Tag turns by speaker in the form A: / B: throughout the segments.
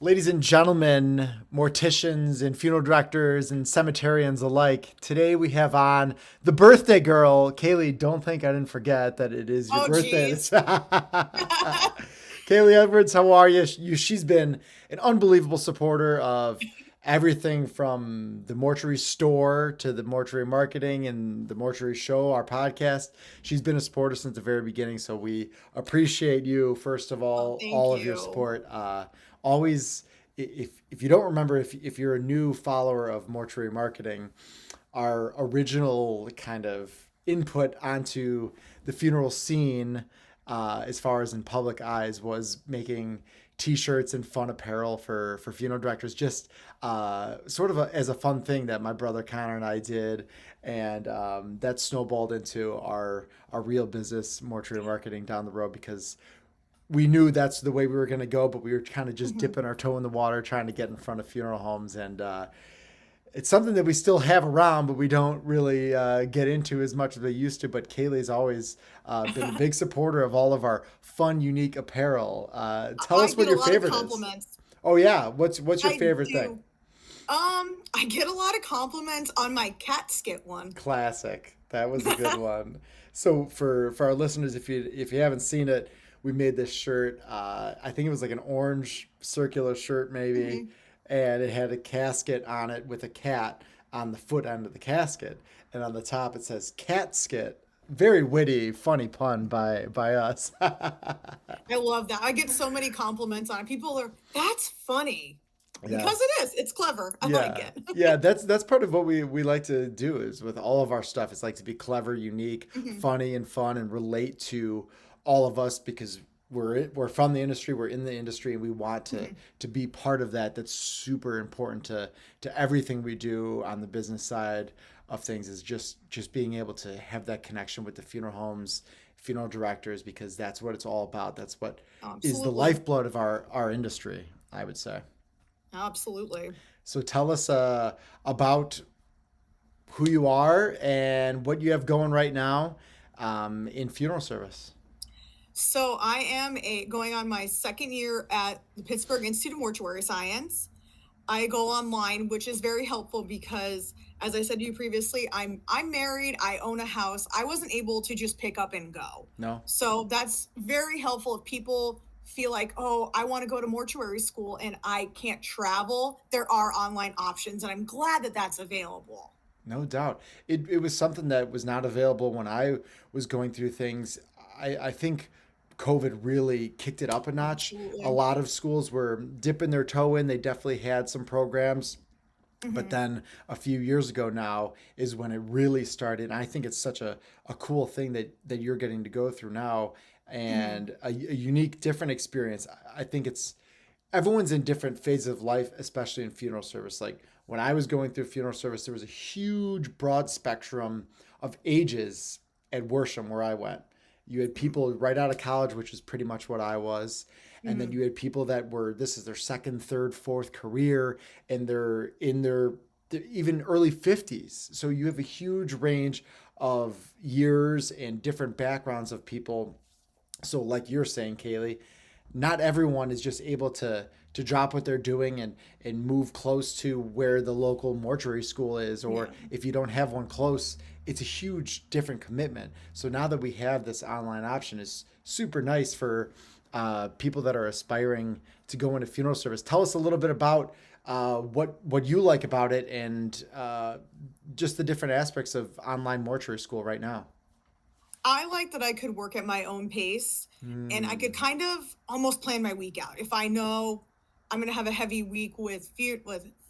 A: Ladies and gentlemen, morticians and funeral directors and cemeterians alike, today we have on the birthday girl. Kayleigh, don't think I didn't forget that it is your
B: Oh,
A: birthday.
B: geez.
A: Kayleigh Edwards, how are you? She's been an unbelievable supporter of everything from the mortuary store to the mortuary marketing and the mortuary show, our podcast. She's been a supporter since the very beginning. So we appreciate you, first of
B: Oh,
A: all
B: thank
A: of your
B: you.
A: support. Always, if you don't remember, if you're a new follower of mortuary marketing, our original kind of input onto the funeral scene, as far as in public eyes, was making t-shirts and fun apparel for funeral directors, just sort of as a fun thing that my brother Connor and I did, and that snowballed into our real business, mortuary marketing, down the road, because we knew that's the way we were going to go, but we were kind of just
B: Mhm.
A: dipping our toe in the water, trying to get in front of funeral homes. And it's something that we still have around, but we don't really get into as much as they used to. But Kayleigh's always been a big supporter of all of our fun, unique apparel. Tell
B: I
A: us what
B: get a
A: your
B: lot of
A: favorite is.
B: compliments.
A: Oh yeah, what's your
B: I
A: favorite thing?
B: do. I get a lot of compliments on my cat skit one.
A: Classic. That was a good one. So for our listeners, if you haven't seen it, we made this shirt. I think it was like an orange circular shirt maybe,
B: Mhm.
A: and it had a casket on it with a cat on the foot end of the casket, and on the top it says "cat skit." Very witty, funny pun by us.
B: I love that. I get so many compliments on it. People are, that's funny. Because
A: Yes.
B: it is. It's clever. I like
A: Yeah.
B: it.
A: Yeah, that's part of what we like to do is with all of our stuff. It's like to be clever, unique,
B: Mhm.
A: funny and fun and relate to all of us because we're from the industry, we're in the industry and we want to
B: Mhm.
A: be part of that. That's super important to everything we do on the business side of things, is just being able to have that connection with the funeral homes, funeral directors, because that's what it's all about. That's what is the
B: Absolutely.
A: lifeblood of our industry, I would say.
B: Absolutely.
A: So tell us about who you are and what you have going right now in funeral service.
B: So I am going on my second year at the Pittsburgh Institute of Mortuary Science. I go online, which is very helpful because, as I said to you previously, I'm married. I own a house. I wasn't able to just pick up and go,
A: No,
B: so that's very helpful. If people feel like, oh, I want to go to mortuary school and I can't travel, there are online options, and I'm glad that that's available.
A: no doubt. It was something that was not available when I was going through things. I think COVID really kicked it up a notch. A
B: Absolutely.
A: lot of schools were dipping their toe in. They definitely had some programs. But
B: Hmm.
A: then a few years ago now is when it really started. And I think it's such a cool thing that you're getting to go through now,
B: Hmm.
A: and a unique, different experience. I think it's everyone's in different phases of life, especially in funeral service. Like when I was going through funeral service, there was a huge, broad spectrum of ages at Worsham where I went. You had people right out of college, which is pretty much what I was. And then
B: Hmm.
A: you had people that were, this is their second, third, fourth career, and they're in their even early 50s. So you have a huge range of years and different backgrounds of people. So, like you're saying, Kayleigh, not everyone is just able to drop what they're doing and move close to where the local mortuary school is, or
B: Yeah.
A: if you don't have one close, it's a huge different commitment. So now that we have this online option, is super nice for people that are aspiring to go into funeral service. Tell us a little bit about what you like about it, and just the different aspects of online mortuary school right now.
B: I like that I could work at my own pace and I could
A: Mm,
B: kind of almost plan my week out. If I know I'm going to have a heavy week with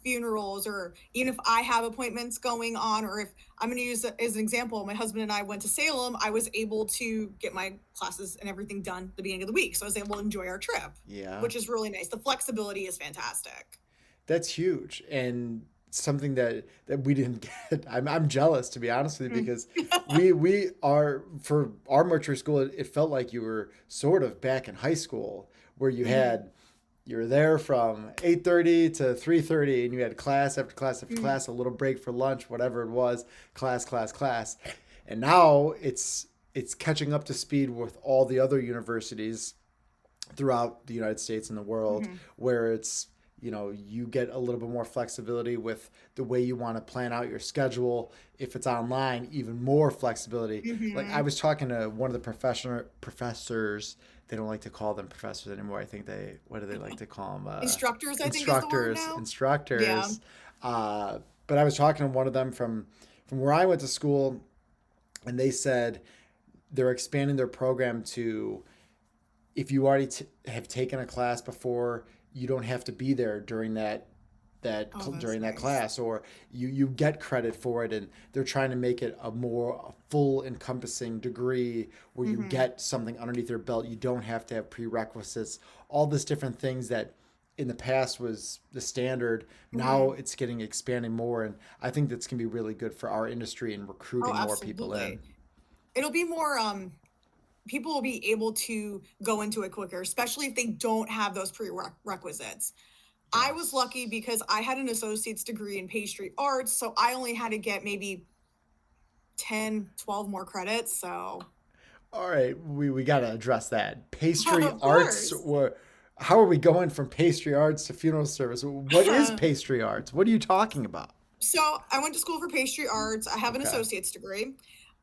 B: funerals, or even if I have appointments going on, or if I'm going to use it as an example, my husband and I went to Salem, I was able to get my classes and everything done at the beginning of the week. So I was able to enjoy our trip,
A: yeah.
B: which is really nice. The flexibility is fantastic.
A: That's huge and something that we didn't get. I'm jealous, to be honest with you,
B: Mm.
A: because we are, for our mortuary school, it felt like you were sort of back in high school, where
B: Mhm.
A: you were there from 8:30 to 3:30, and you had class after class after
B: Mhm.
A: class, a little break for lunch, whatever it was, class. And now it's catching up to speed with all the other universities throughout the United States and the world,
B: Mhm.
A: where it's you get a little bit more flexibility with the way you want to plan out your schedule. If it's online, even more flexibility. Like I
B: Mm-hmm.
A: was talking to one of the professors. They don't like to call them professors anymore. I think what do they like to call them?
B: Instructors, I think, is the word
A: Instructors,
B: now. Yeah.
A: instructors. But I was talking to one of them from where I went to school, and they said they're expanding their program to, if you already have taken a class before, you don't have to be there during
B: Oh, that's
A: during that
B: nice.
A: class, or you get credit for it, and they're trying to make it a full encompassing degree where you
B: Mm-hmm.
A: get something underneath your belt. You don't have to have prerequisites, all this different things that in the past was the standard. Now
B: Mm-hmm.
A: it's getting expanded more, and I think that's going to be really good for our industry and
B: Oh,
A: recruiting more people in.
B: absolutely. It'll be more people will be able to go into it quicker, especially if they don't have those prerequisites. I was lucky
A: Yes.
B: because I had an associate's degree in pastry arts, so I only had to get maybe 10, 12 more credits. So,
A: All right, we got to address that. Pastry
B: of
A: arts,
B: course.
A: or how are we going from pastry arts to funeral service? What is pastry arts? What are you talking about?
B: So, I went to school for pastry arts. I have an
A: Okay.
B: associate's degree.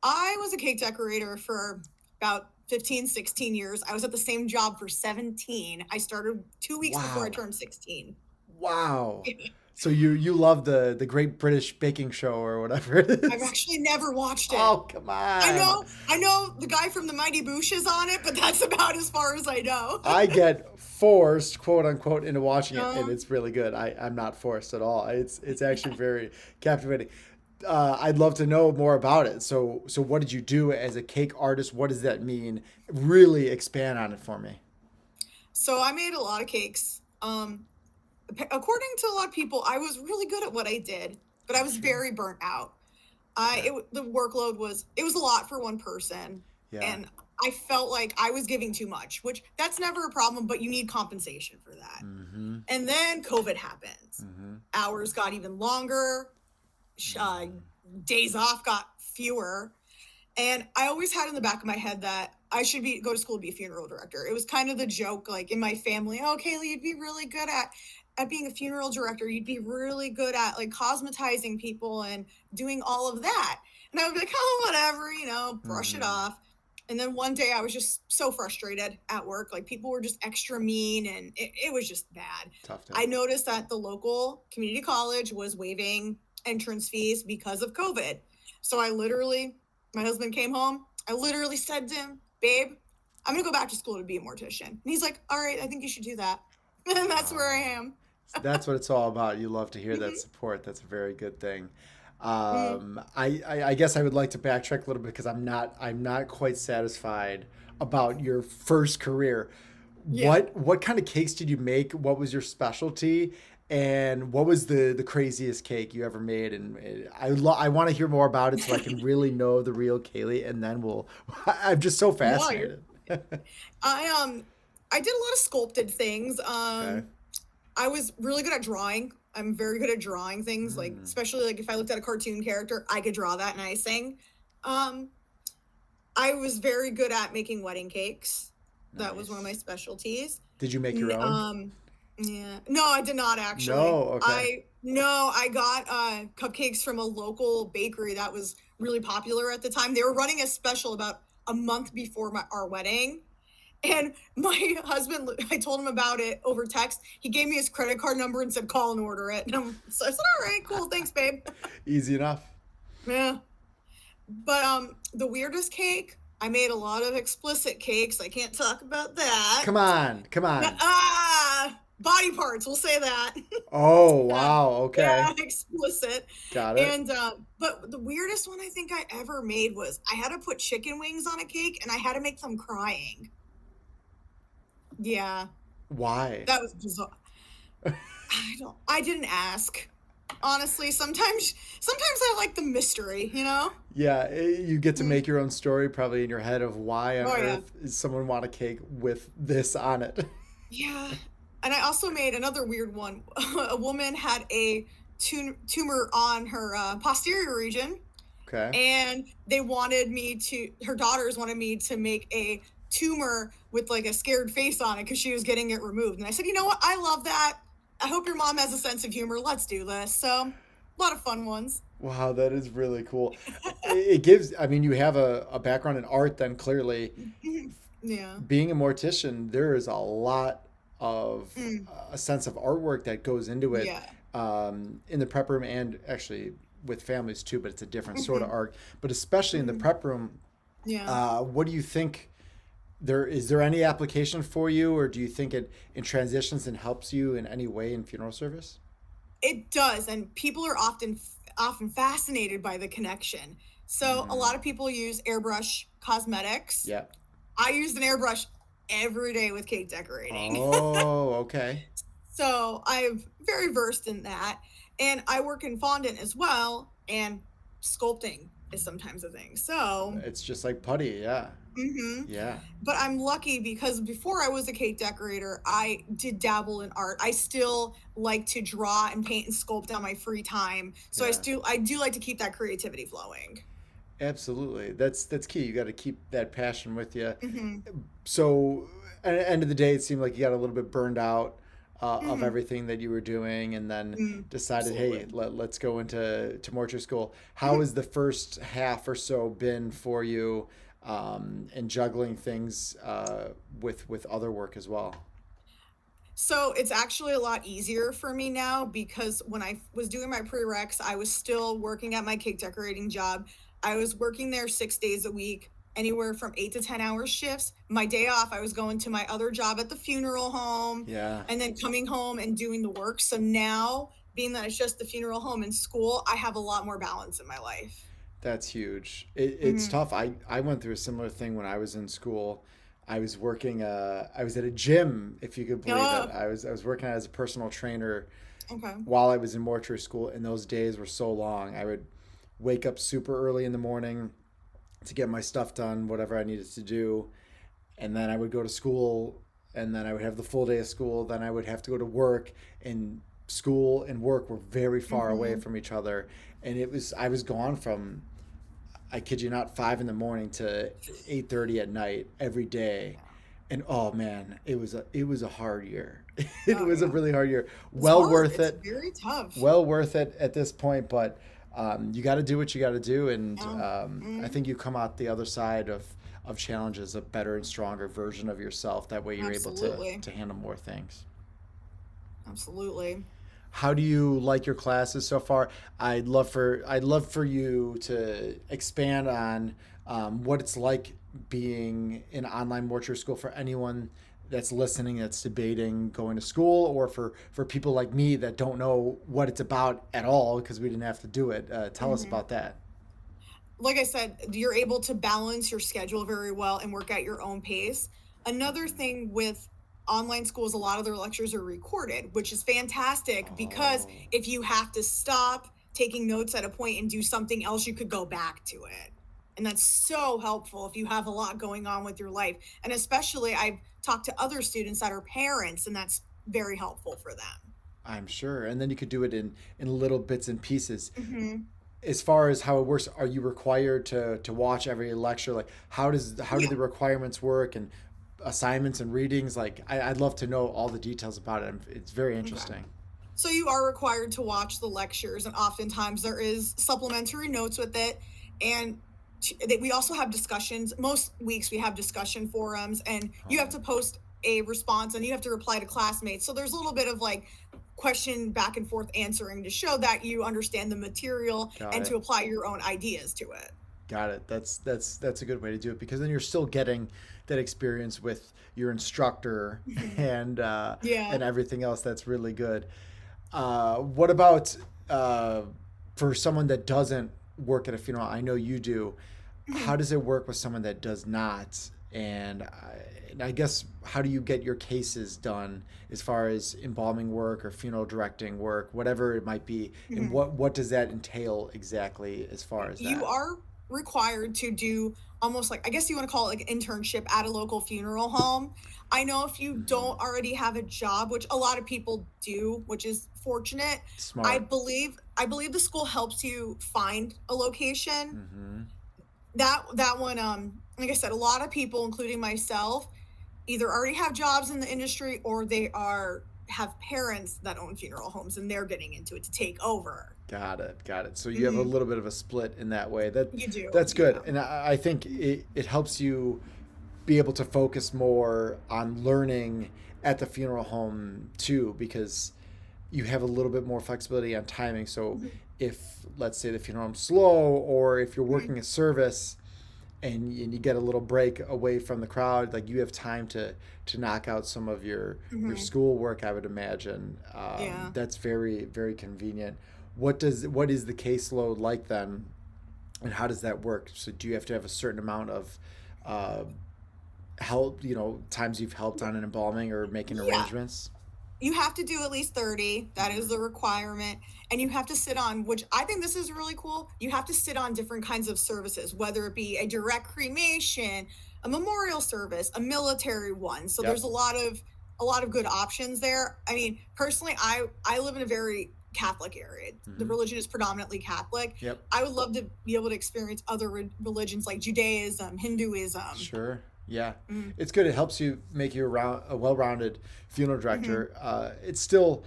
B: I was a cake decorator for about 15, 16 years. I was at the same job for 17. I started 2 weeks before I
A: Wow.
B: turned 16.
A: Wow. So you love the Great British Baking Show or whatever it
B: I've
A: is?
B: actually never watched it.
A: Oh, come on.
B: I know the guy from the Mighty Boosh is on it, but that's about as far as I know.
A: I get forced, quote unquote, into watching it, and
B: um,
A: it's really good. I'm not forced at all. It's actually very captivating. I'd love to know more about it. So what did you do as a cake artist? What does that mean? Really expand on it for me.
B: so I made a lot of cakes. According to a lot of people, I was really good at what I did, but I was
A: Sure.
B: very burnt out.
A: Okay.
B: The workload was it was a lot for one person,
A: Yeah.
B: and I felt like I was giving too much, which that's never a problem, but you need compensation for that.
A: Mm-hmm.
B: And then COVID happens.
A: Mm-hmm.
B: Hours got even longer. Uh,
A: Mm-hmm.
B: days off got fewer. And I always had in the back of my head that I should go to school to be a funeral director. It was kind of the joke, like in my family, oh, Kayleigh, you'd be really good at being a funeral director. You'd be really good at like cosmetizing people and doing all of that. And I would be like, oh, whatever, brush it
A: Mm-hmm.
B: off. And then one day I was just so frustrated at work. Like people were just extra mean and it was just bad.
A: Tough day.
B: I noticed that the local community college was waiving entrance fees because of COVID. So my husband came home. I literally said to him, babe, I'm going to go back to school to be a mortician. And he's like, all right, I think you should do that. And that's where I
A: Wow.
B: am.
A: So that's what it's all about. You love to hear that
B: Mm-hmm.
A: support. That's a very good thing.
B: Mm-hmm.
A: I guess I would like to backtrack a little bit because I'm not quite satisfied about your first career.
B: Yeah.
A: What kind of cakes did you make? What was your specialty? And what was the craziest cake you ever made? And I want to hear more about it so I can really know the real Kayleigh, and then we'll. I'm just so
B: No, you're,
A: fascinated.
B: I did a lot of sculpted things.
A: Okay.
B: I was really good at drawing. I'm very good at drawing things, like
A: Mm,
B: especially like if I looked at a cartoon character, I could draw that nicing. Um, I was very good at making wedding cakes. That was one of my
A: nice.
B: specialties.
A: Did you make
B: N-
A: your own?
B: Um, yeah, no, I did not actually.
A: No. Okay.
B: I got cupcakes from a local bakery that was really popular at the time. They were running a special about a month before our wedding. And my husband, I told him about it over text. He gave me his credit card number and said, call and order it. So I said, all right, cool. Thanks, babe.
A: Easy enough.
B: Yeah. But the weirdest cake, I made a lot of explicit cakes. I can't talk about that.
A: Come on. Come on.
B: Body parts, we'll say that.
A: Oh, wow.
B: Yeah,
A: Okay.
B: explicit.
A: Got it.
B: And but the weirdest one I think I ever made was I had to put chicken wings on a cake and I had to make them crying. Yeah,
A: Why?
B: that was bizarre. I didn't ask. Honestly, sometimes I like the mystery.
A: Yeah, you get to
B: Mm.
A: make your own story probably in your head of why on
B: Oh yeah.
A: earth does someone want a cake with this on it.
B: Yeah. And I also made another weird one. A woman had a tumor on her posterior region,
A: Okay.
B: and her daughters wanted me to make a tumor with like a scared face on it because she was getting it removed. And I said, you know what? I love that. I hope your mom has a sense of humor. Let's do this. So, a lot of fun ones.
A: Wow, that is really cool. It gives, I mean, you have a background in art, then clearly
B: Yeah.
A: being a mortician, there is a lot of
B: Mm,
A: a sense of artwork that goes into it
B: yeah.
A: in the prep room and actually with families too, but it's a different sort of
B: Hmm.
A: art. But especially in the
B: Hmm.
A: prep room,
B: Yeah.
A: what do you think? There any application for you, or do you think it transitions and helps you in any way in funeral service?
B: It does, and people are often fascinated by the connection. So a
A: Mm,
B: lot of people use airbrush cosmetics.
A: yeah.
B: I use an airbrush every day with cake decorating.
A: Oh, okay.
B: So I'm very versed in that. And I work in fondant as well, and sculpting is sometimes a thing. So,
A: It's just like putty, yeah.
B: mhm.
A: Yeah.
B: But I'm lucky because before I was a cake decorator, I did dabble in art. I still like to draw and paint and sculpt on my free time. So
A: Yeah.
B: I do like to keep that creativity flowing.
A: Absolutely. That's key. You got to keep that passion with you.
B: Mhm.
A: So, at the end of the day, it seemed like you got a little bit burned out of
B: Mhm.
A: everything that you were doing, and then decided, hey,
B: Absolutely.
A: let's go into mortuary school. How
B: Mhm.
A: has the first half or so been for you, and juggling things with other work as well?
B: So it's actually a lot easier for me now because when I was doing my prereqs, I was still working at my cake decorating job. I was working there 6 days a week, anywhere from 8 to 10 hour shifts. My day off, I was going to my other job at the funeral home
A: Yeah.
B: and then coming home and doing the work. So now, being that it's just the funeral home and school, I have a lot more balance in my life.
A: That's huge. It's
B: Hmm.
A: tough. I went through a similar thing when I was in school. I was working. I was at a gym, if you could believe it.
B: Oh,
A: I was working as a personal trainer
B: okay.
A: while I was in mortuary school, and those days were so long. I would wake up super early in the morning to get my stuff done, whatever I needed to do, and then I would go to school, and then I would have the full day of school. Then I would have to go to work, and school and work were very far away
B: Hmm.
A: from each other, and I was gone from, I kid you not, 5 in the morning to 8:30 at night every day. And oh man, it was a hard year. It
B: Oh,
A: was a
B: yeah.
A: really hard year.
B: It's
A: Well
B: hard.
A: worth
B: It's
A: it.
B: very tough.
A: Well worth it at this point, but you got to do what you got to do, and
B: Yeah.
A: I
B: Mhm.
A: think you come out the other side of challenges a better and stronger version of yourself. That way, you're able to
B: Absolutely.
A: to handle more things.
B: Absolutely.
A: How do you like your classes so far? I'd love for you to expand on what it's like being in online mortuary school for anyone that's listening, that's debating going to school, or for people like me that don't know what it's about at all because we didn't have to do it. Tell us
B: Mhm.
A: about that.
B: Like I said, you're able to balance your schedule very well and work at your own pace. Another thing with online schools, a lot of their lectures are recorded, which is fantastic because
A: Oh,
B: if you have to stop taking notes at a point and do something else, you could go back to it. And that's so helpful if you have a lot going on with your life. And especially, I've talked to other students that are parents, and that's very helpful for them.
A: I'm sure. And then you could do it in little bits and pieces.
B: Hmm.
A: As far as how it works, are you required to watch every lecture? Like how do
B: Yeah.
A: the requirements work and assignments and readings? Like I'd love to know all the details about it. It's very
B: Okay.
A: interesting.
B: So you are required to watch the lectures, and oftentimes there is supplementary notes with it. And we also have discussions. Most weeks we have discussion forums, and you have
A: Oh,
B: to post a response and you have to reply to classmates. So there's a little bit of like question back and forth answering to show that you understand the material
A: got
B: and
A: it.
B: to apply your own ideas to it.
A: Got it. That's a good way to do it because then you're still getting that experience with your instructor
B: Mhm.
A: and
B: Yeah.
A: and everything else. That's really good. What about uh, for someone that doesn't work at a funeral? I know you do. How
B: Mhm.
A: does it work with someone that does not? And I guess how do you get your cases done as far as embalming work or funeral directing work, whatever it might be, and
B: Mhm.
A: what does that entail exactly as far as
B: You
A: that?
B: are required to do almost like, I guess you want to call it like an internship at a local funeral home. I know if you
A: Hmm.
B: don't already have a job, which a lot of people do, which is fortunate,
A: Smart.
B: I believe the school helps you find a location.
A: Hmm.
B: That one, like I said, a lot of people, including myself, either already have jobs in the industry or they are have parents that own funeral homes and they're getting into it to take over.
A: Got it. Got it. So you have a
B: Mm-hmm.
A: little bit of a split in that way.
B: You do,
A: That's good.
B: yeah.
A: And I think it helps you be able to focus more on learning at the funeral home too, because you have a little bit more flexibility on timing. So
B: Mm-hmm.
A: if, let's say, the funeral home's slow, or if you're
B: Mm-hmm.
A: working a service and you get a little break away from the crowd, like you have time to knock out some of your
B: Mm-hmm.
A: school work, I would imagine.
B: Yeah.
A: That's very, very convenient. What is the caseload like then, and how does that work? So do you have to have a certain amount of uh, help, times you've helped on an embalming or making
B: Yeah.
A: arrangements?
B: You have to do at least 30. That is
A: Mm-hmm.
B: the requirement. And you have to sit on, which I think this is really cool. You have to sit on different kinds of services, whether it be a direct cremation, a memorial service, a military one. So there's
A: Yep.
B: a lot of good options there. I mean, personally, I live in a very Catholic area. The
A: Mm-hmm.
B: religion is predominantly Catholic.
A: Yep.
B: I would love to be able to experience other religions like Judaism, Hinduism.
A: Sure. Yeah.
B: Mm,
A: It's good. It helps you make you a well-rounded funeral
B: mm-hmm,
A: director. It's still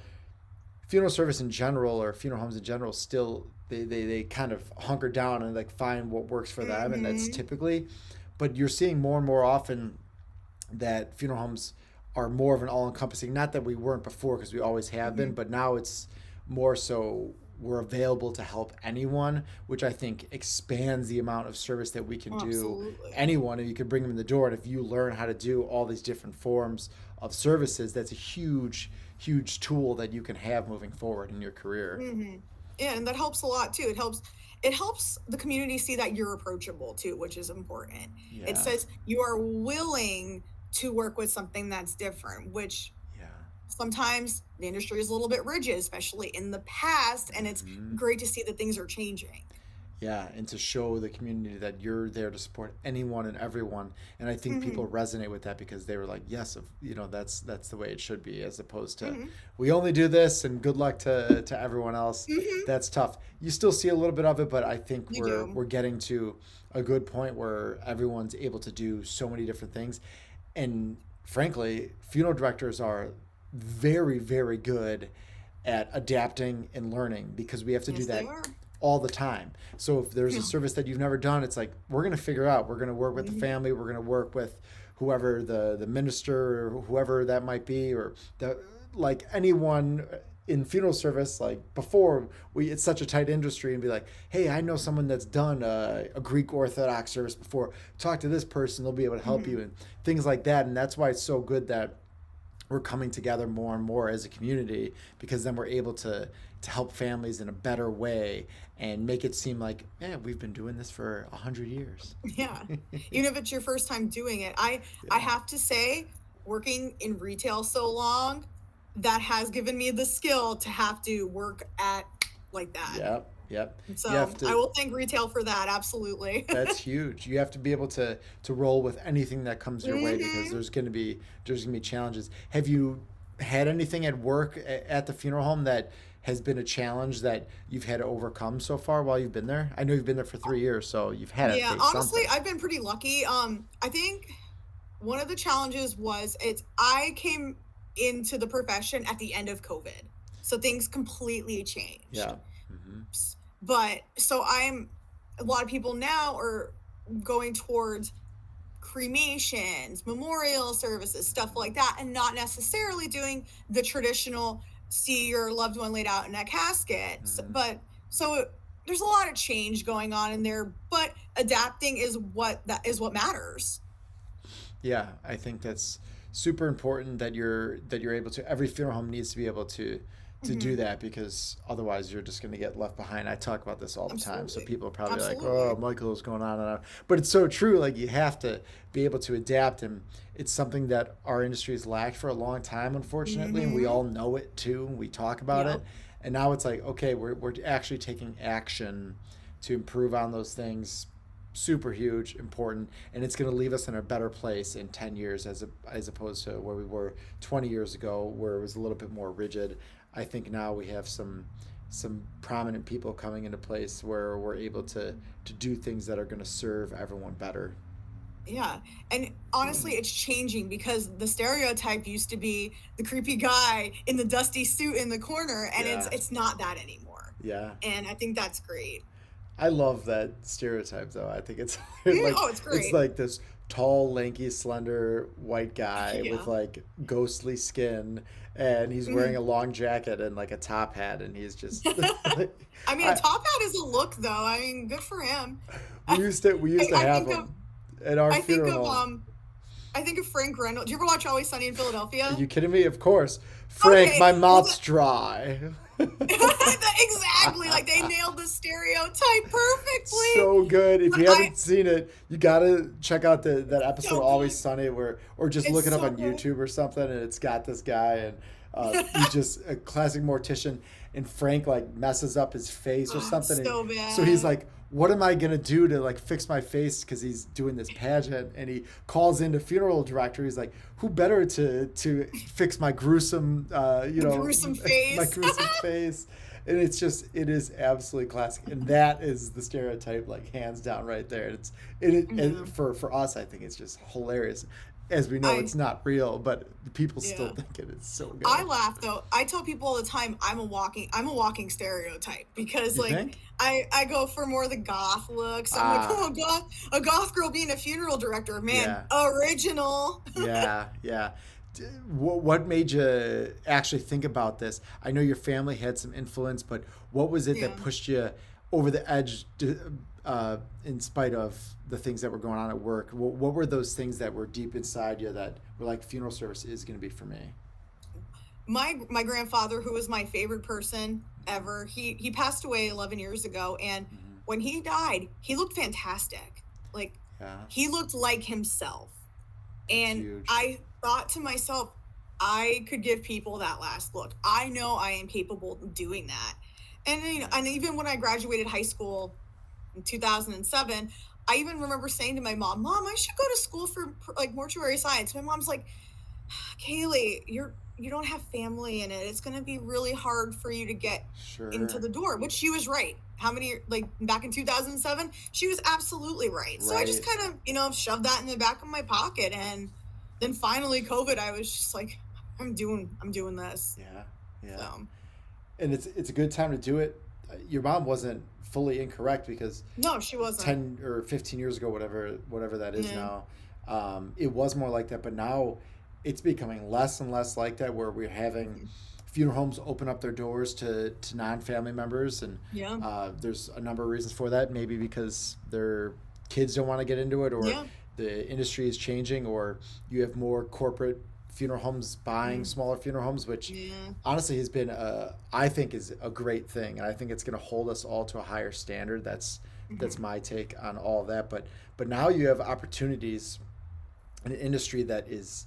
A: funeral service in general, or funeral homes in general, still they kind of hunker down and like find what works for them, and that's
B: mm-hmm,
A: typically. But you're seeing more and more often that funeral homes are more of an all-encompassing. Not that we weren't before, because we always have
B: mm-hmm.
A: been, but now it's more so we're available to help anyone, which I think expands the amount of service that we can do
B: Absolutely.
A: anyone, and you can bring them in the door. And if you learn how to do all these different forms of services, that's a huge, huge tool that you can have moving forward in your career.
B: Mm-hmm. Yeah, and that helps a lot too. It helps the community see that you're approachable too, which is important. It
A: Yeah,
B: says you are willing to work with something that's different, which
A: yeah.
B: sometimes the industry is a little bit rigid, especially in the past, and it's
A: Hmm.
B: great to see that things are changing.
A: Yeah, and to show the community that you're there to support anyone and everyone. And I think
B: Mm-hmm.
A: people resonate with that, because they were like, yes, that's the way it should be, as opposed to
B: Mm-hmm.
A: we only do this and good luck to everyone else.
B: Mm-hmm.
A: That's tough. You still see a little bit of it, but I think
B: You
A: we're
B: do.
A: we're getting to a good point where everyone's able to do so many different things. And frankly, funeral directors are very, very good at adapting and learning, because we have to do
B: Yes, they
A: that
B: are.
A: all the time. So if there's a
B: Yeah.
A: service that you've never done, it's like we're going to figure out. We're going to work with the
B: Mm-hmm.
A: family. We're going to work with whoever the minister or whoever that might be, or the like anyone in funeral service. Like before, it's such a tight industry, and be like, hey, I know someone that's done a Greek Orthodox service before. Talk to this person; they'll be able to help
B: Mm-hmm.
A: you, and things like that. And that's why it's so good that we're coming together more and more as a community, because then we're able to help families in a better way and make it seem like, yeah, we've been doing this for 100 years.
B: Yeah. Even if it's your first time doing it. I
A: Yeah.
B: have to say, working in retail so long, that has given me the skill to have to work at like that.
A: Yep. Yep. You
B: So
A: have
B: I
A: to.
B: will thank retail for that, absolutely.
A: That's huge. You have to be able to roll with anything that comes your way, because
B: Mm-hmm.
A: there's gonna be challenges. Have you had anything at work at the funeral home that has been a challenge that you've had to overcome so far while you've been there? I know you've been there for 3 years, so you've had to
B: Yeah,
A: face
B: honestly,
A: something.
B: I've been pretty lucky. I think one of the challenges was I came into the profession at the end of COVID. So things completely changed.
A: Yeah. Hmm.
B: But so a lot of people now are going towards cremations, memorial services, stuff like that, and not necessarily doing the traditional see your loved one laid out in a casket.
A: Hmm.
B: But so there's a lot of change going on in there, but adapting is what matters.
A: Yeah, I think that's super important that you're able to. Every funeral home needs to be able to do
B: Mm-hmm.
A: that, because otherwise you're just going to get left behind. I talk about this all the time, so
B: Absolutely.
A: people are probably like, "Oh,
B: Absolutely.
A: Michael, what's going on?" And on. But it's so true. Like you have to be able to adapt, and it's something that our industry has lacked for a long time, unfortunately, and we
B: Mm-hmm.
A: all know it too. We talk about it,
B: Yep.
A: and now it's like, okay, we're actually taking action to improve on those things. Super huge, important, and it's going to leave us in a better place in 10 years, as opposed to where we were 20 years ago, where it was a little bit more rigid. I think now we have some prominent people coming into place where we're able to do things that are going to serve everyone better.
B: Yeah. And honestly, it's changing because the stereotype used to be the creepy guy in the dusty suit in the corner, and it's
A: Yeah.
B: it's not that anymore.
A: Yeah.
B: And I think that's great.
A: I love that stereotype though. I think it's like
B: Oh, it's
A: it's
B: great.
A: like this tall, lanky, slender white guy with
B: Yeah.
A: like ghostly skin, and he's wearing a
B: Mhm.
A: long jacket and like a top hat, and he's just
B: I mean, a
A: I
B: top hat is a look, though. I mean, good for him. I,
A: we used to
B: I
A: have
B: think of
A: him at our
B: I think
A: funeral
B: of
A: home.
B: I think of Frank Reynolds. Do you ever watch Always Sunny in
A: Are
B: Philadelphia?
A: you kidding me? Of course. Frank,
B: Okay,
A: my
B: well,
A: mouth's dry.
B: exactly. Like they nailed the stereotype perfectly.
A: So good. If
B: But
A: you
B: I
A: haven't seen it, you gotta check out that episode of
B: so
A: Always
B: good.
A: Sunny where, or just look
B: It's
A: it up
B: so
A: on
B: good.
A: YouTube or something, and it's got this guy, and he's just a classic mortician, and Frank like messes up his face or
B: Oh,
A: something, and
B: so
A: so he's
B: bad.
A: like, "What am I gonna do to like fix my face?" Because he's doing this pageant, and he calls in the funeral director. He's like, "Who better to fix my gruesome,
B: The gruesome
A: my
B: face.
A: gruesome face?" And it's just it is absolutely classic, and that is the stereotype like hands down right there. And
B: Yeah.
A: for us, I think it's just hilarious. As we know,
B: I
A: it's not real, but people still
B: yeah.
A: think it is so
B: I
A: good.
B: laugh though. I tell people all the time I'm a walking stereotype because
A: You
B: like
A: think?
B: I go for more of the goth looks. I'm like,
A: Ah,
B: oh, a goth girl being a funeral director, man,
A: yeah,
B: original.
A: yeah, yeah. What made you actually think about this? I know your family had some influence, but what was it that
B: Yeah.
A: pushed you over the edge in spite of the things that were going on at work? What were those things that were deep inside you that were like funeral service is going to be for me?
B: My grandfather, who was my favorite person ever, he passed away 11 years ago, and
A: Hmm.
B: when he died, he looked fantastic. Like
A: Yeah,
B: he looked like himself.
A: that's
B: And
A: huge.
B: I thought to myself, I could give people that last look. I know I am capable of doing that. And and
A: Nice.
B: even when I graduated high school in 2007, I even remember saying to my mom, "Mom, I should go to school for like mortuary science." My mom's like, "Kayleigh, you don't have family in it. It's going to be really hard for you to get into
A: Sure.
B: the door," which she was right. How many like back in 2007, she was absolutely right. So I just
A: Right.
B: kind of, shoved that in the back of my pocket, and then finally COVID, I was just like, I'm doing this.
A: Yeah. Yeah.
B: So,
A: And it's a good time to do it. Your mom wasn't fully incorrect because
B: no, she wasn't.
A: 10 or 15 years ago, whatever that is
B: Yeah.
A: now, it was more like that. But now it's becoming less and less like that, where we're having funeral homes open up their doors to non-family members, and
B: Yeah.
A: there's a number of reasons for that. Maybe because their kids don't want to get into it, or
B: Yeah.
A: the industry is changing, or you have more corporate funeral homes buying
B: Mm.
A: smaller funeral homes, which
B: Yeah.
A: honestly has been I think is a great thing, and I think it's going to hold us all to a higher standard. That's
B: Mhm.
A: my take on all of that. But now you have opportunities in an industry that is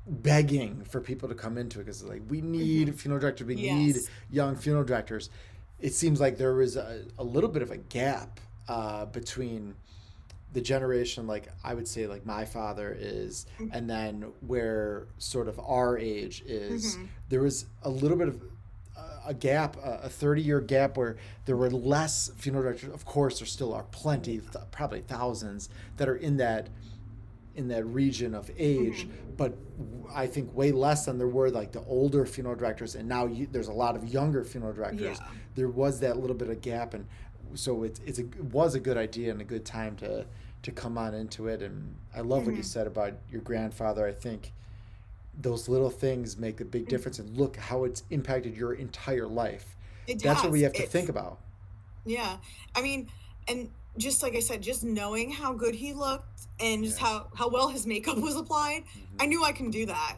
A: begging for people to come into it, because like we need
B: Mhm.
A: funeral directors, we need
B: Yes.
A: young funeral directors. It seems like there was a little bit of a gap between the generation, like I would say like my father is, and then where sort of our age is.
B: Mhm.
A: There was a little bit of a gap, a 30-year gap, where there were less funeral directors. Of course there still are plenty, probably thousands that are in that region of age,
B: Mhm.
A: but I think way less than there were like the older funeral directors, and now there's a lot of younger funeral directors.
B: Yeah.
A: There was that little bit of gap, and so it was a good idea and a good time to come on into it. And I love what you
B: Mhm.
A: said about your grandfather. I think those little things make a big difference, and look how it's impacted your entire life.
B: It
A: That's what we
B: has.
A: have to think about.
B: Yeah. I mean, and just like I said, just knowing how good he looked and just
A: Yeah.
B: how well his makeup was applied, I
A: Hmm.
B: knew I can do that.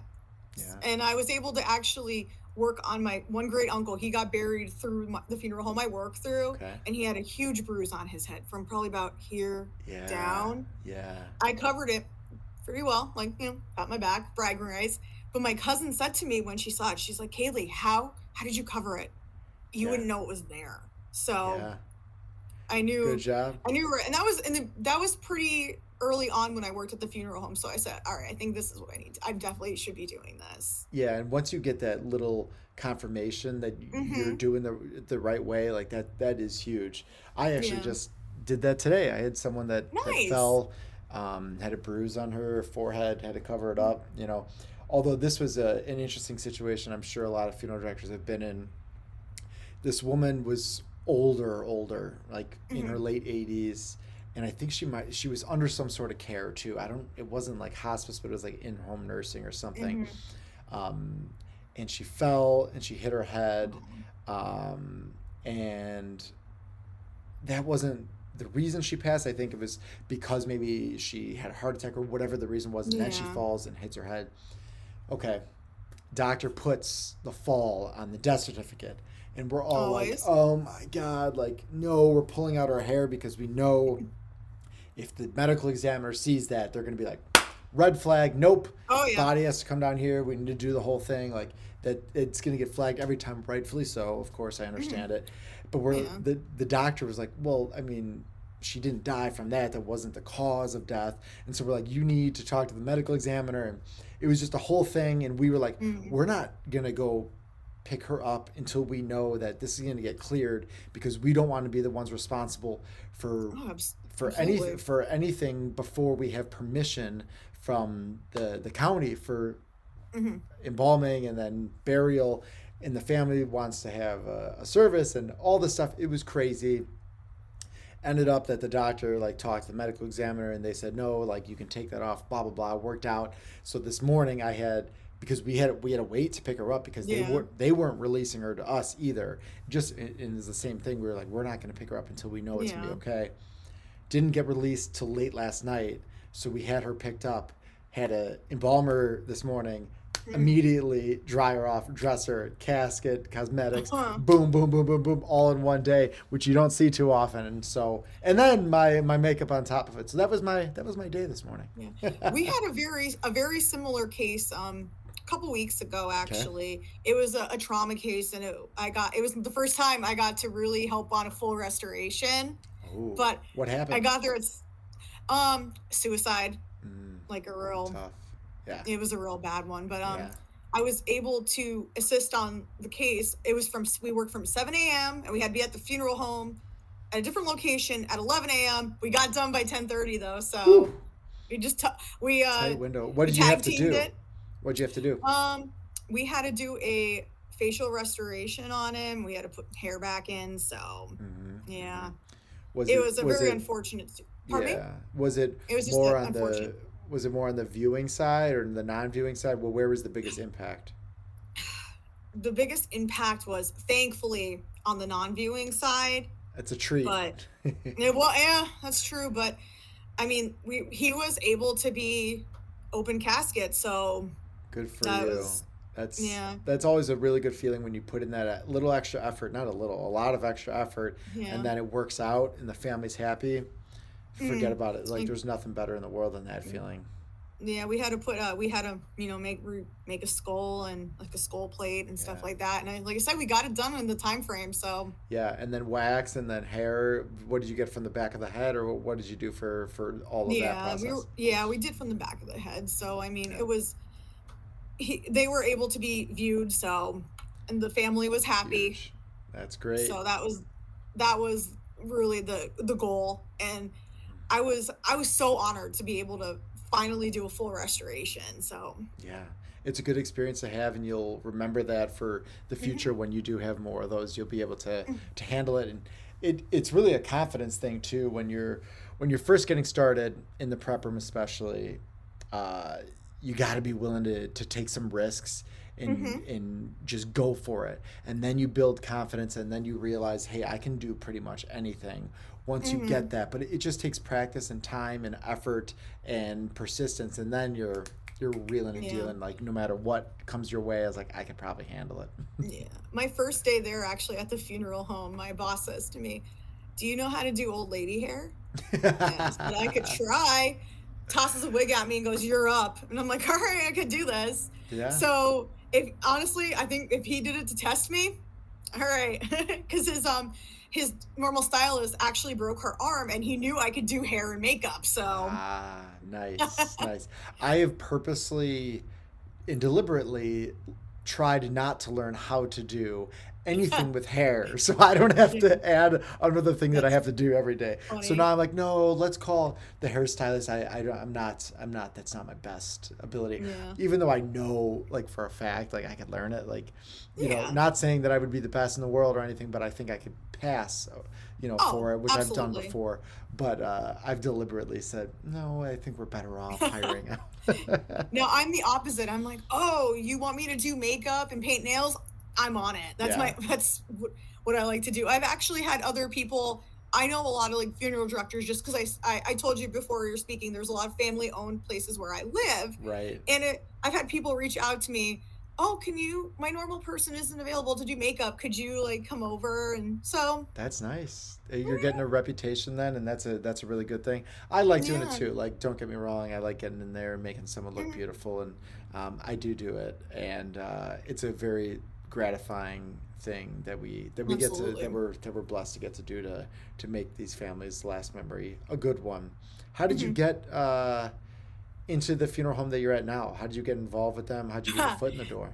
A: Yeah.
B: And I was able to actually work on my one great uncle. He got buried through the funeral home I worked through,
A: Okay.
B: and he had a huge bruise on his head from probably about here
A: Yeah.
B: down.
A: Yeah.
B: I covered it pretty well, like, got my back, bragging rights. But my cousin said to me when she saw it, she's like, "Kayleigh, how did you cover it? You
A: Yeah.
B: wouldn't know it was there." So
A: Yeah.
B: I
A: Good
B: knew
A: job.
B: I knew right, and that was pretty early on when I worked at the funeral home. So I said, "All right, I think this is what I need. I definitely should be doing this."
A: Yeah, and once you get that little confirmation that you're
B: Mm-hmm.
A: doing the right way, like that is huge. I actually
B: Yeah.
A: just did that today. I had someone that
B: Nice.
A: fell. had a bruise on her forehead, had to cover it up. You know, although this was an interesting situation, I'm sure a lot of funeral directors have been in. This woman was older, like in her
B: Mm-hmm.
A: late 80s, and I think she was under some sort of care too. I don't. It wasn't like hospice, but it was like in home nursing or something.
B: Mm-hmm.
A: Um, and she fell and she hit her head,
B: Oh,
A: um, and that wasn't the reason she passed. I think it was because maybe she had a heart attack or whatever the reason was, and then she
B: yeah.
A: falls and hits her head. Okay, doctor puts the fall on the death certificate, and we're all like,
B: Always.
A: oh my god, like no, we're pulling out our hair because we know if the medical examiner sees that, they're going to be like, red flag, nope,
B: Oh yeah.
A: body has to come down here, we need to do the whole thing, like that. It's going to get flagged every time, rightfully so, of course I
B: Mm-hmm.
A: understand it. But we're
B: Yeah.
A: the doctor was like, well, I mean, she didn't die from that, that wasn't the cause of death. And so we're like, you need to talk to the medical examiner. And it was just a whole thing, and we were like,
B: Mm-hmm.
A: we're not going to go pick her up until we know that this is going to get cleared, because we don't want to be the ones responsible for
B: Oh,
A: anything
B: absolutely.
A: before we have permission from the county for
B: Mm-hmm.
A: embalming and then burial, and the family wants to have a service and all this stuff. It was crazy. Ended up that the doctor like talked to the medical examiner, and they said no, like you can take that off, blah blah blah. Worked out. So this morning I had, because we had to wait to pick her up because
B: Yeah.
A: they weren't releasing her to us either. Just, and it's the same thing. We were like, we're not going to pick her up until we know it's gonna be
B: Yeah.
A: okay. Didn't get released till late last night, so we had her picked up, had a embalm her this morning,
B: Mm.
A: immediately dry her off, dress her, casket, cosmetics,
B: Huh.
A: boom, boom, boom, boom, boom, all in one day, which you don't see too often. And so, and then my makeup on top of it. So that was my day this morning.
B: Yeah. We had a very similar case a couple weeks ago
A: Okay.
B: actually. It was a trauma case, and it was the first time I got to really help on a full restoration.
A: Oh,
B: But
A: what
B: I
A: happened?
B: got there, it's suicide,
A: Mm,
B: like a real
A: tough. Yeah.
B: it was a real bad one. But
A: Yeah.
B: I was able to assist on the case. It was from we worked from 7 a.m. and we had to be at the funeral home at a different location at 11 a.m. We got done by 10:30 though, so
A: Whew,
B: we just we
A: tight window. What
B: we
A: did you have
B: tag
A: to
B: teamed
A: do?
B: it.
A: What did you have to do?
B: We had to do a facial restoration on him. We had to put hair back in, so
A: Mm-hmm, mm-hmm.
B: yeah.
A: Was
B: It
A: it
B: was a
A: was
B: very
A: it
B: unfortunate. Pardon me?
A: Yeah. Was it
B: It was just
A: more on
B: unfortunate.
A: the viewing side or the non-viewing side? Well, where was the biggest impact?
B: The biggest impact was thankfully on the non-viewing side,
A: It's a treat.
B: but yeah, that's true. But I mean, he was able to be open casket, so
A: Good for
B: that
A: you.
B: was
A: That's
B: yeah,
A: that's always a really good feeling when you put in that little extra effort, not a little, a lot of extra effort, and
B: yeah.
A: then it works out and the family's happy. Forget
B: Mm.
A: about it. Like
B: Like,
A: there's nothing better in the world than that feeling.
B: yeah, we had to make a skull and like a skull plate and stuff
A: Yeah.
B: like that. And like I said, we got it done in the time frame. So
A: Yeah, and then wax and then hair. What did you get from the back of the head, or what did you do for all of that process?
B: we did from the back of the head. So I mean,
A: Yeah.
B: it was they were able to be viewed. So and the family was happy.
A: Huge. That's great.
B: So that was really the goal. And I was so honored to be able to finally do a full restoration. So
A: Yeah. It's a good experience to have, and you'll remember that for the
B: mhm,
A: future when you do have more of those. You'll be able to handle it, and it's really a confidence thing too. When you're first getting started in the prep room, especially, uh, you got to be willing to take some risks and
B: mhm,
A: just go for it, and then you build confidence, and then you realize, hey, I can do pretty much anything once you get
B: mhm.
A: that. But it just takes practice and time and effort and persistence, and then you're reeling and
B: Yeah.
A: dealing, like no matter what comes your way. I was like, I can probably handle it.
B: Yeah. My first day there, actually, at the funeral home, my boss says to me, "Do you know how to do old lady hair?" And I said, "I could try." Tosses a wig at me and goes, "You're up." And I'm like, "All right, I could do this."
A: Yeah.
B: So if honestly, I think if he did it to test me, all right, because his normal stylist actually broke her arm, and he knew I could do hair and makeup. So
A: Nice, nice. I have purposely and deliberately tried not to learn how to do anything with hair, so I don't have to add another thing that I
B: That's
A: have to do every day. So now
B: funny.
A: I'm like, no, let's call the hairstylist. I'm not. That's not my best ability.
B: Yeah.
A: Even though I know, like for a fact, like I could learn it. Like,
B: Yeah.
A: not saying that I would be the best in the world or anything, but I think I could pass,
B: Oh,
A: for it, which I've done
B: absolutely.
A: before. But I've deliberately said, no, I think we're better off hiring out.
B: No, I'm the opposite. I'm like, oh, you want me to do makeup and paint nails? I'm on it.
A: Yeah.
B: That's what I like to do. I've actually had other people. I know a lot of like funeral directors just because I told you before you're speaking. There's a lot of family owned places where I live,
A: Right.
B: and I've had people reach out to me. Oh, can you? My normal person isn't available to do makeup. Could you like come over? And so,
A: That's nice. You're getting a reputation then, and that's a really good thing. I like doing it
B: yeah,
A: too. Like, don't get me wrong, I like getting in there and making someone look
B: mhm,
A: beautiful, and I do it, and it's a very gratifying thing that we get to
B: absolutely.
A: that we're blessed to get to do to make these families' last memory a good one. How did you
B: Mhm.
A: get into the funeral home that you're at now? How did you get involved with them? How did you get your foot in the door?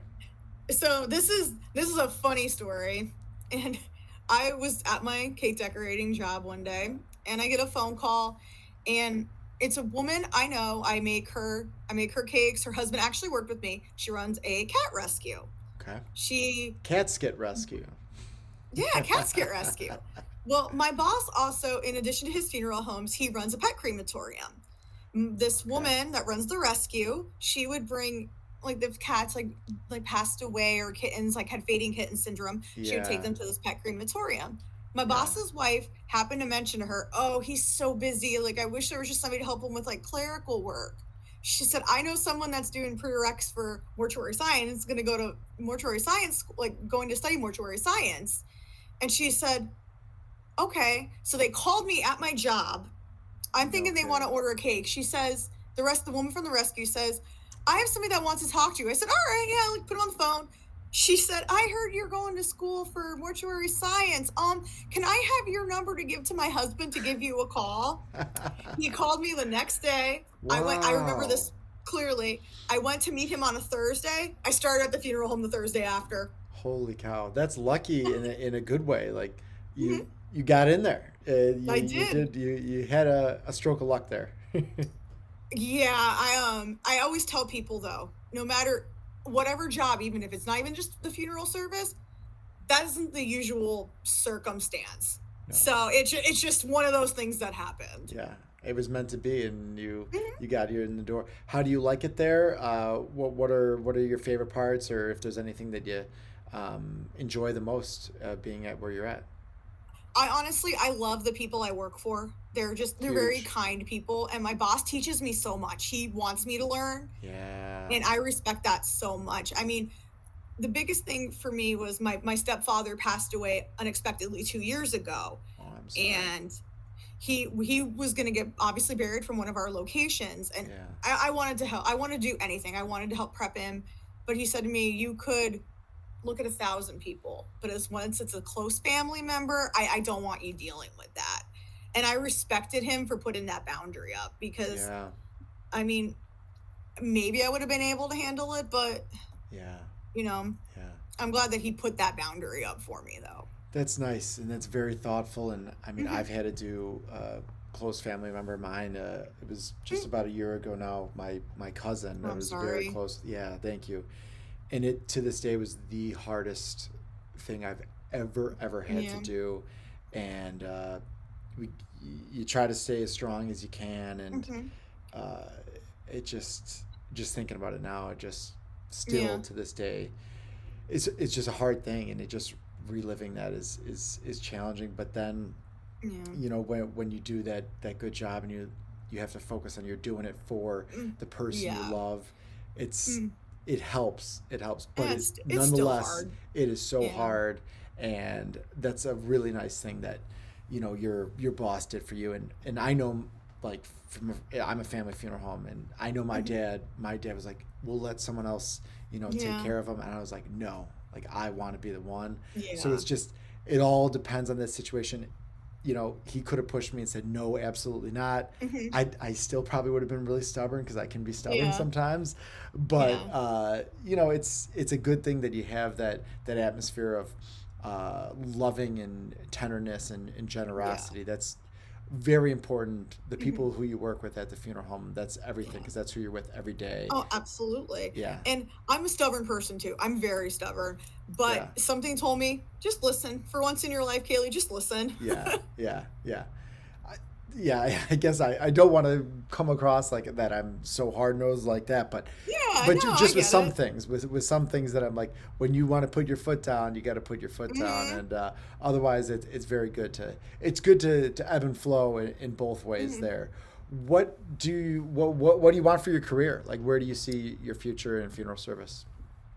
B: So this is a funny story, and I was at my cake decorating job one day, and I get a phone call, and it's a woman I know. I make her cakes. Her husband actually worked with me. She runs a cat rescue.
A: Okay.
B: She
A: Cats get rescue.
B: Yeah, cats get rescue. Well, my boss also, in addition to his funeral homes, he runs a pet crematorium. This
A: Okay.
B: woman that runs the rescue, she would bring like the cats like passed away or kittens like had fading kitten syndrome. She would take
A: Yeah.
B: them to this pet crematorium. My
A: Yeah.
B: boss's wife happened to mention to her, "Oh, he's so busy. Like I wish there was just somebody to help him with like clerical work." She said, "I know someone that's doing pre-reqs for mortuary science, going to go to mortuary science, like going to study mortuary science." And she said, okay. So they called me at my job. I'm
A: No
B: thinking they want to
A: kidding.
B: order a cake. She says, the woman from the rescue says, I have somebody that wants to talk to you. I said, all right, yeah, like put it on the phone. She said, I heard you're going to school for mortuary science. Can I have your number to give to my husband to give you a call? He called me the next day. I remember
A: Wow.
B: this clearly. I went to meet him on a Thursday. I started at the funeral home the Thursday after.
A: Holy cow. That's lucky in a good way. Like
B: Mhm.
A: you got in there.
B: I
A: You
B: did.
A: did you had a stroke of luck there.
B: Yeah, I always tell people though, no matter whatever job, even if it's not even just the funeral service, that isn't the usual circumstance.
A: No.
B: So it's just one of those things that happened.
A: Yeah. It was meant to be, and you
B: Mhm.
A: you got you in the door. How do you like it there? What are your favorite parts, or if there's anything that you enjoy the most being at where you're at?
B: I love the people I work for. They're very
A: Huge.
B: kind people, and my boss teaches me so much. He wants me to learn,
A: Yeah.
B: and I respect that so much. I mean, the biggest thing for me was my stepfather passed away unexpectedly 2 years ago,
A: Oh, I'm sorry.
B: and he was going to get obviously buried from one of our locations, and
A: Yeah.
B: I wanted to help. I wanted to do anything. I wanted to help prep him, but he said to me, you could look at 1,000 people, but as once it's a close family member, I don't want you dealing with that. And I respected him for putting that boundary up because
A: Yeah.
B: I mean, maybe I would have been able to handle it, but
A: Yeah.
B: you know,
A: Yeah.
B: I'm glad that he put that boundary up for me though.
A: That's nice, and that's very thoughtful. And I mean,
B: Hmm.
A: I've had to do a close family member of mine. It was just about a year ago now. My cousin. I
B: I'm
A: was very
B: sorry.
A: close. Yeah, thank you. And it to this day was the hardest thing I've ever had to
B: Yeah.
A: do. And we you try to stay as strong as you can, and
B: Hmm.
A: uh, it just thinking about it now, it just still
B: Yeah.
A: to this day it's just a hard thing, and it just reliving that is challenging. But then
B: Yeah.
A: when you do that good job, and you have to focus on you're doing it for
B: Mm.
A: the person you
B: Yeah.
A: love, it's
B: Mm.
A: it helps, but
B: Yeah,
A: it
B: it's still
A: nonetheless
B: hard.
A: it is so
B: Yeah.
A: hard. And that's a really nice thing that your boss did for you. And I know, like, I'm a family funeral home, and I know
B: Hmm.
A: my dad was like, we'll let someone else take
B: Yeah.
A: care of them. And I was like, no, like I want to be the one. So
B: Yeah.
A: it all depends on this situation. he could have pushed me and said, no, absolutely not.
B: Hmm.
A: I still probably would have been really stubborn because I can be stubborn
B: Yeah.
A: sometimes. But,
B: Yeah.
A: it's a good thing that you have that atmosphere of loving and tenderness and
B: Yeah.
A: generosity. That's very important. The
B: Hmm.
A: people who you work with at the funeral home, that's everything
B: Yeah.
A: because that's who you're with every day.
B: Oh, absolutely.
A: Yeah.
B: And I'm a stubborn person too. I'm very stubborn. But
A: Yeah.
B: something told me, just listen. For once in your life, Kayleigh, just listen.
A: Yeah. Yeah. Yeah. I, yeah, I guess I don't want to come across like that. I'm so hard nosed like that,
B: Yeah,
A: but
B: no, I
A: just with
B: get
A: some
B: it.
A: things, with some things that I'm like, when you want to put your foot down, you got to put your foot down,
B: Hmm.
A: and otherwise, it's very good to ebb and flow in both ways
B: Hmm.
A: there. What do you want for your career? Like, where do you see your future in funeral service?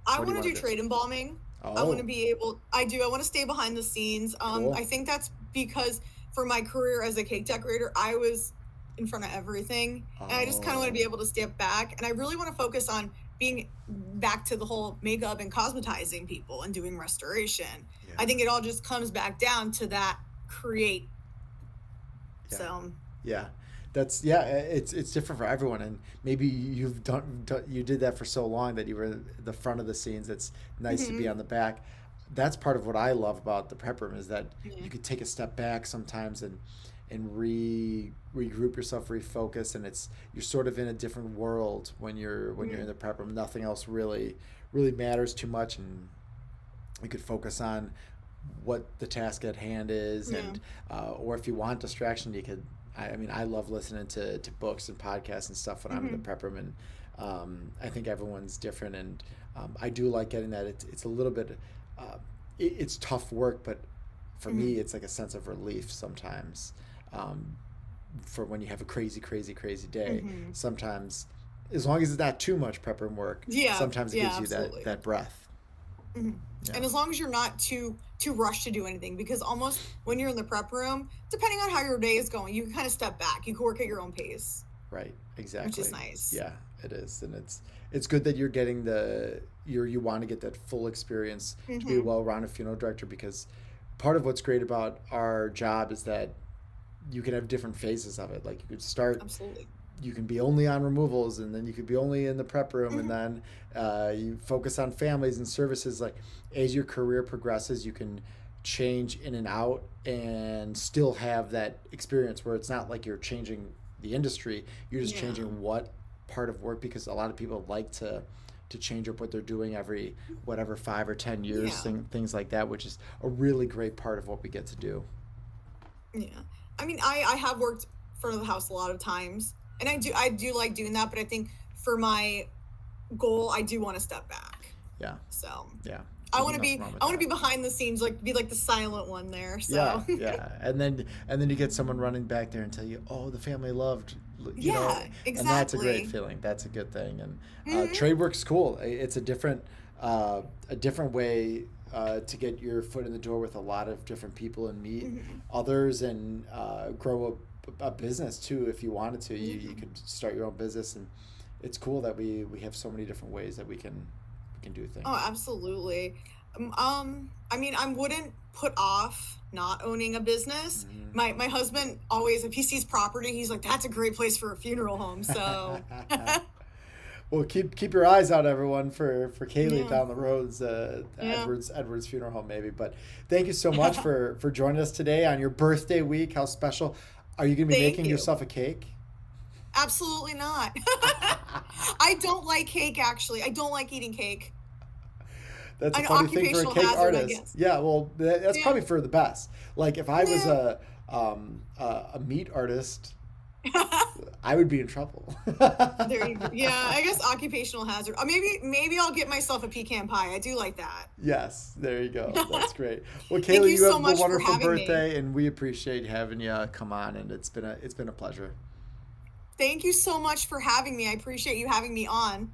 B: I
A: What do you
B: want to
A: want
B: do
A: to do?
B: trade embalming. I want to
A: Oh,
B: be able, I do. I want to stay behind the scenes. I
A: cool.
B: think that's because for my career as a cake decorator, I was in front of everything. And I just kind of want to be
A: Oh,
B: able to step back. And I really want to focus on being back to the whole makeup and cosmetizing people and doing restoration. I
A: yeah,
B: think it all just comes back down to that create.
A: yeah.
B: So,
A: Yeah, that's yeah. It's different for everyone, and maybe you did that for so long that you were the front of the scenes. It's nice to be
B: mhm,
A: on the back. That's part of what I love about the prep room is that
B: yeah,
A: you could take a step back sometimes and regroup yourself, refocus, and you're sort of in a different world when you're
B: mhm,
A: in the prep room. Nothing else really matters too much, and you could focus on what the task at hand is,
B: yeah,
A: and or if you want distraction, you could. I mean, I love listening to books and podcasts and stuff when I'm in the
B: mhm,
A: prep room, and I think everyone's different, and I do like getting that. It's a little bit, it's tough work, but for me,
B: mhm,
A: it's like a sense of relief sometimes. Um, for when you have a crazy day,
B: mhm.
A: sometimes, as long as it's not too much prep room work,
B: Yeah,
A: sometimes it
B: yeah,
A: gives you that
B: absolutely.
A: that breath.
B: Mhm.
A: Yeah.
B: And as long as you're not too rushed to do anything, because almost when you're in the prep room, depending on how your day is going, you can kind of step back. You can work at your own pace,
A: Right.
B: which is
A: Exactly.
B: nice.
A: Yeah, it is, and it's good that you're getting you want to get that full experience to be a
B: Hmm.
A: well-rounded funeral director because part of what's great about our job is that you can have different phases of it. Like you could start,
B: Absolutely.
A: you can be only on removals, and then you could be only in the prep room, and
B: Hmm.
A: then you focus on families and services. Like as your career progresses, you can change in and out and still have that experience where it's not like you're changing the industry, you're just
B: Yeah.
A: changing what part of work, because a lot of people like to change up what they're doing every whatever 5 or 10 years,
B: Yeah.
A: things like that, which is a really great part of what we get to do.
B: Yeah. I mean, I have worked front of the house a lot of times, and I do like doing that. But I think for my goal, I do want to step back.
A: Yeah,
B: So
A: yeah,
B: I
A: there's
B: want to
A: nothing
B: be
A: wrong with
B: I want to
A: that.
B: be behind the scenes, like be like the silent one there. So
A: Yeah, yeah, and then you get someone running back there and tell you, "Oh, the family loved,"
B: yeah,
A: and that's a great
B: exactly.
A: feeling. That's a good thing. And
B: Hmm.
A: trade work's cool. It's a different way to get your foot in the door with a lot of different people and meet
B: Hmm.
A: others and grow a business too. If you wanted to, you
B: Yeah.
A: could start your own business, and it's cool that we have so many different ways that we can do
B: Oh,
A: things.
B: absolutely. I mean, I wouldn't put off not owning a business.
A: Mhm.
B: My husband always, if he sees property, he's like, "That's a great place for a funeral home." So,
A: Well, keep your eyes out, everyone, for Kayleigh
B: yeah,
A: down the roads,
B: yeah.
A: Edwards Funeral Home, maybe. But thank you so much for joining us today on your birthday week. How special! Are you going to be
B: Thank
A: making
B: you.
A: yourself a cake?
B: Absolutely not. I don't like cake. Actually, I don't like eating cake.
A: That's a
B: An
A: funny thing for a
B: occupational
A: cake
B: hazard, I
A: artist.
B: guess.
A: Yeah, well, that's
B: Yeah,
A: probably for the best. Like if I was
B: yeah.
A: a meat artist, I would be in trouble.
B: There you go. Yeah, I guess occupational hazard. Maybe I'll get myself a pecan pie. I do like that.
A: Yes, there you go. That's great. Well,
B: Thank
A: Kaylee,
B: you
A: you
B: so
A: have a
B: much for
A: wonderful
B: having me.
A: birthday, and we appreciate having you come on. And it's been a pleasure.
B: Thank you so much for having me. I appreciate you having me on.